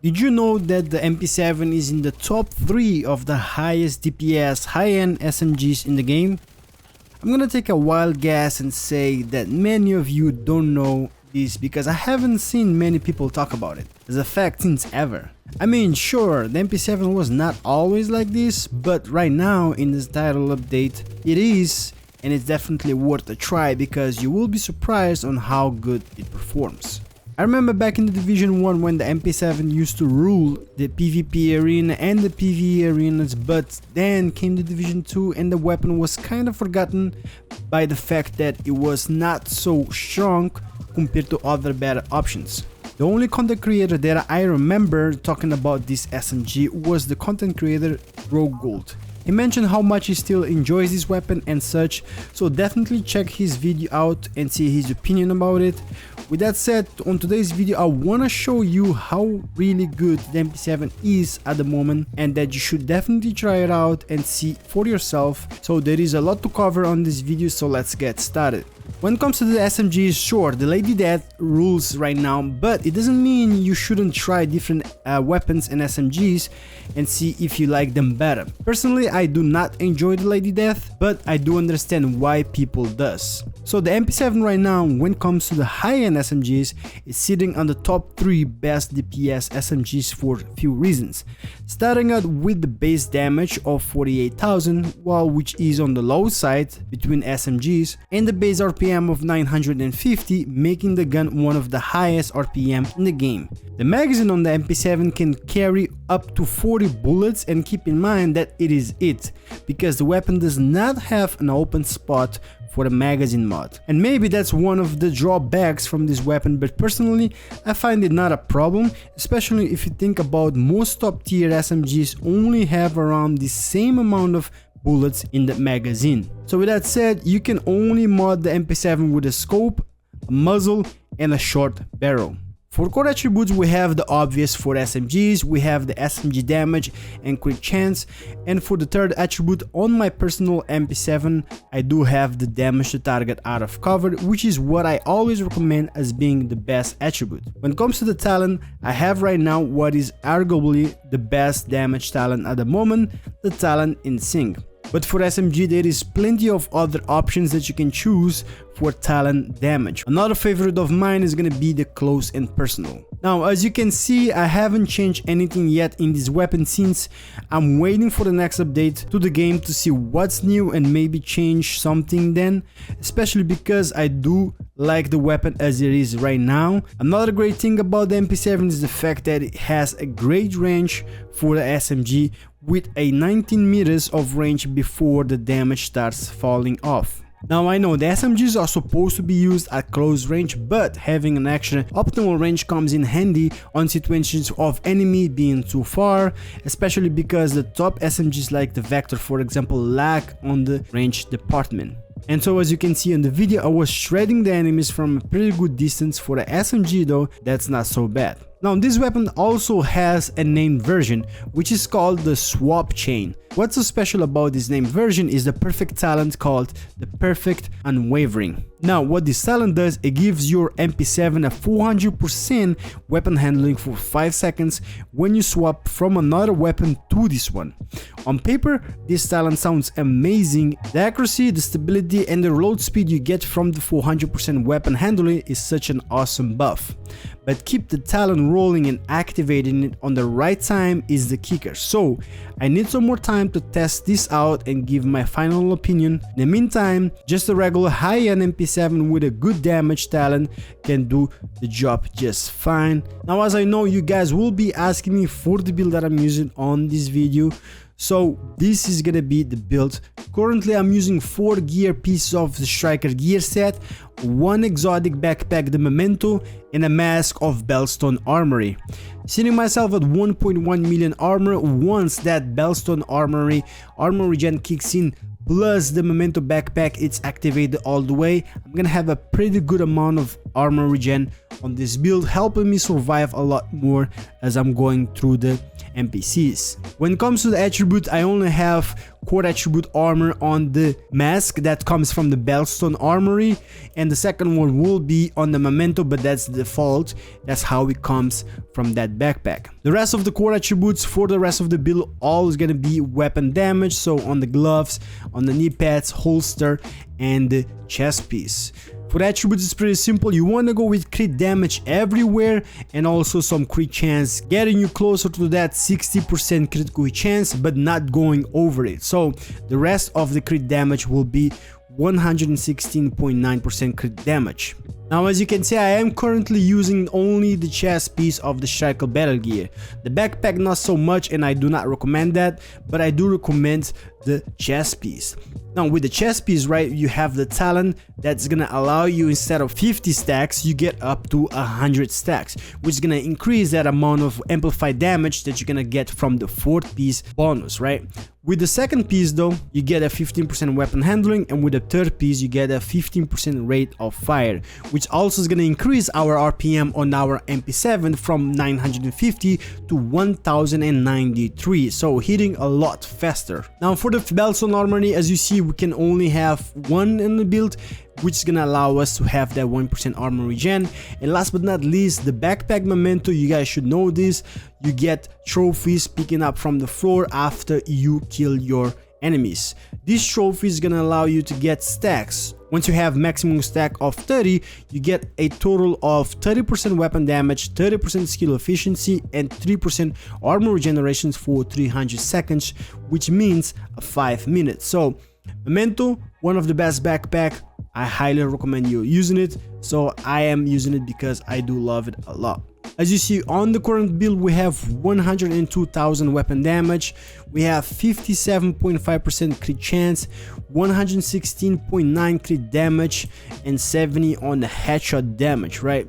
Did you know that the MP7 is in the top 3 of the highest DPS high-end SMGs in the game? I'm gonna take a wild guess and say that many of you don't know this because I haven't seen many people talk about it as a fact since ever. I mean, sure, the MP7 was not always like this, but right now in this title update it is, and it's definitely worth a try because you will be surprised on how good it performs. I remember back in the Division 1 when the MP7 used to rule the PvP arena and the PvE arenas, but then came the Division 2 and the weapon was kind of forgotten by the fact that it was not so strong compared to other better options. The only content creator that I remember talking about this SMG was the content creator Rogue Gold. He mentioned how much he still enjoys this weapon and such, so definitely check his video out and see his opinion about it. With that said, on today's video I wanna show you how really good the MP7 is at the moment and that you should definitely try it out and see for yourself. So there is a lot to cover on this video, so let's get started. When it comes to the SMGs, sure, the Lady Death rules right now, but it doesn't mean you shouldn't try different weapons and SMGs and see if you like them better. Personally, I do not enjoy the Lady Death, but I do understand why people does. So the MP7 right now, when it comes to the high-end SMGs, is sitting on the top 3 best DPS SMGs for a few reasons. Starting out with the base damage of 48,000, which is on the low side between SMGs, and the base RPM of 950, making the gun one of the highest RPM in the game. The magazine on the MP7 can carry up to 40 bullets, and keep in mind that it is because the weapon does not have an open spot for the magazine mod. And maybe that's one of the drawbacks from this weapon, but personally I find it not a problem, especially if you think about most top tier SMGs only have around the same amount of bullets in the magazine. So with that said, you can only mod the MP7 with a scope, a muzzle, and a short barrel. For core attributes, we have the obvious for SMGs, we have the SMG damage and crit chance, and for the third attribute on my personal MP7, I do have the damage to target out of cover, which is what I always recommend as being the best attribute. When it comes to the talent, I have right now what is arguably the best damage talent at the moment, the talent in sync. But for SMG there is plenty of other options that you can choose for talent damage. Another favorite of mine is gonna be the close and personal. Now as you can see, I haven't changed anything yet in this weapon since I'm waiting for the next update to the game to see what's new and maybe change something then, especially because I do like the weapon as it is right now. Another great thing about the MP7 is the fact that it has a great range for the SMG with a 19 meters of range before the damage starts falling off. Now I know the SMGs are supposed to be used at close range, but having an extra optimal range comes in handy on situations of enemy being too far, especially because the top SMGs like the Vector for example lack on the range department. And so as you can see in the video, I was shredding the enemies from a pretty good distance. For the SMG though, that's not so bad. Now this weapon also has a named version, which is called the Swap Chain. What's so special about this named version is the perfect talent called the Perfect Unwavering. Now what this talent does, it gives your MP7 a 400% weapon handling for 5 seconds when you swap from another weapon to this one. On paper, this talent sounds amazing. The accuracy, the stability, and the reload speed you get from the 400% weapon handling is such an awesome buff. But keep the talent rolling and activating it on the right time is the kicker. So I need some more time to test this out and give my final opinion. In the meantime, just a regular high-end MP7 with a good damage talent can do the job just fine. Now as I know you guys will be asking me for the build that I'm using on this video, so this is gonna be the build. Currently I'm using 4 gear pieces of the striker gear set, 1 exotic backpack, the Memento, and a mask of Bellstone Armory. Setting myself at 1.1 million armor. Once that Bellstone Armory armor regen kicks in, plus the Memento backpack, it's activated all the way, I'm gonna have a pretty good amount of armor regen on this build, helping me survive a lot more as I'm going through the NPCs. When it comes to the attribute, I only have core attribute armor on the mask that comes from the Bellstone Armory, and the second one will be on the memento, but that's the default. That's how it comes from that backpack. The rest of the core attributes for the rest of the build all is gonna be weapon damage, so on the gloves, on the knee pads, holster, and the chest piece. For the attributes, it's pretty simple. You want to go with crit damage everywhere and also some crit chance, getting you closer to that 60% critical chance, but not going over it. So the rest of the crit damage will be 116.9% crit damage. Now, as you can see, I am currently using only the chest piece of the Striker Battle Gear. The backpack not so much, and I do not recommend that, but I do recommend the chest piece. Now, with the chest piece, right, you have the talent that's gonna allow you, instead of 50 stacks, you get up to 100 stacks, which is gonna increase that amount of amplified damage that you're gonna get from the fourth piece bonus, right? With the second piece though, you get a 15% weapon handling, and with the third piece you get a 15% rate of fire, which also is going to increase our RPM on our MP7 from 950 to 1093, so hitting a lot faster. Now for the Bellstone Armory, as you see, we can only have one in the build, which is gonna allow us to have that 1% armor regen. And last but not least, the backpack memento, you guys should know this. You get trophies picking up from the floor after you kill your enemies. This trophy is gonna allow you to get stacks. Once you have maximum stack of 30, you get a total of 30% weapon damage, 30% skill efficiency, and 3% armor regenerations for 300 seconds, which means 5 minutes. So memento, one of the best backpack. I highly recommend you using it. So I am using it because I do love it a lot. As you see on the current build, we have 102,000 weapon damage, we have 57.5% crit chance, 116.9 crit damage, and 70 on the headshot damage, right?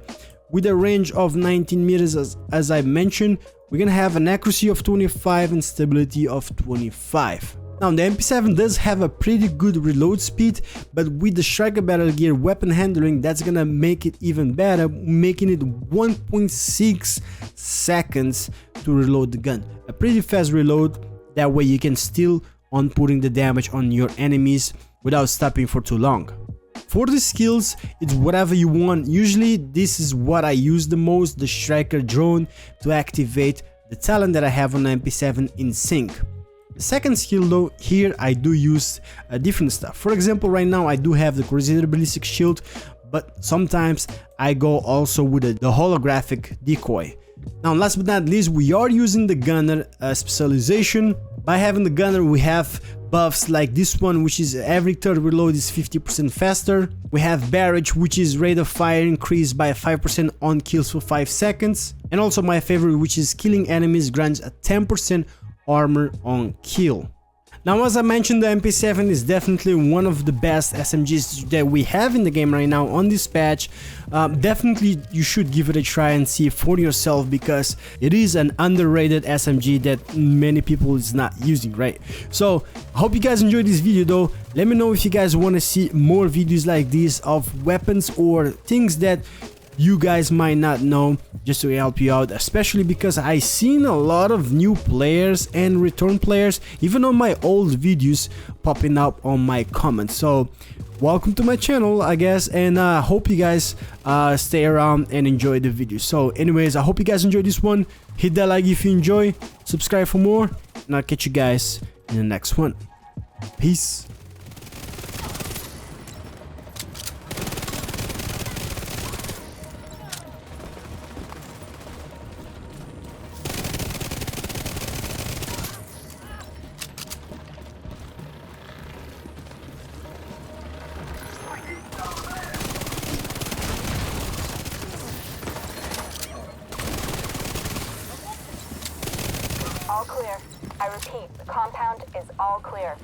With a range of 19 meters, as I mentioned, we're gonna have an accuracy of 25 and stability of 25. Now the MP7 does have a pretty good reload speed, but with the Striker Battle Gear weapon handling, that's gonna make it even better, making it 1.6 seconds to reload the gun. A pretty fast reload, that way you can still on putting the damage on your enemies without stopping for too long. For the skills, it's whatever you want. Usually this is what I use the most, the Striker drone, to activate the talent that I have on the MP7 in sync. The second skill though, here I do use different stuff. For example, right now I do have the Crusader Ballistic Shield, but sometimes I go also with the holographic decoy. Now last but not least, we are using the Gunner specialization. By having the Gunner, we have buffs like this one, which is every third reload is 50% faster. We have Barrage, which is rate of fire increased by 5% on kills for 5 seconds. And also my favorite, which is killing enemies grants a 10% armor on kill. Now, as I mentioned, the MP7 is definitely one of the best SMGs that we have in the game right now on this patch. Definitely you should give it a try and see for yourself, because it is an underrated SMG that many people is not using, right? So I hope you guys enjoyed this video though. Let me know if you guys want to see more videos like this of weapons or things that you guys might not know, just to help you out, especially because I seen a lot of new players and return players even on my old videos popping up on my comments. So welcome to my channel, I guess, and I hope you guys stay around and enjoy the video. So anyways, I hope you guys enjoyed this one. Hit that like if you enjoy, subscribe for more, and I'll catch you guys in the next one. Peace. All clear. I repeat, the compound is all clear.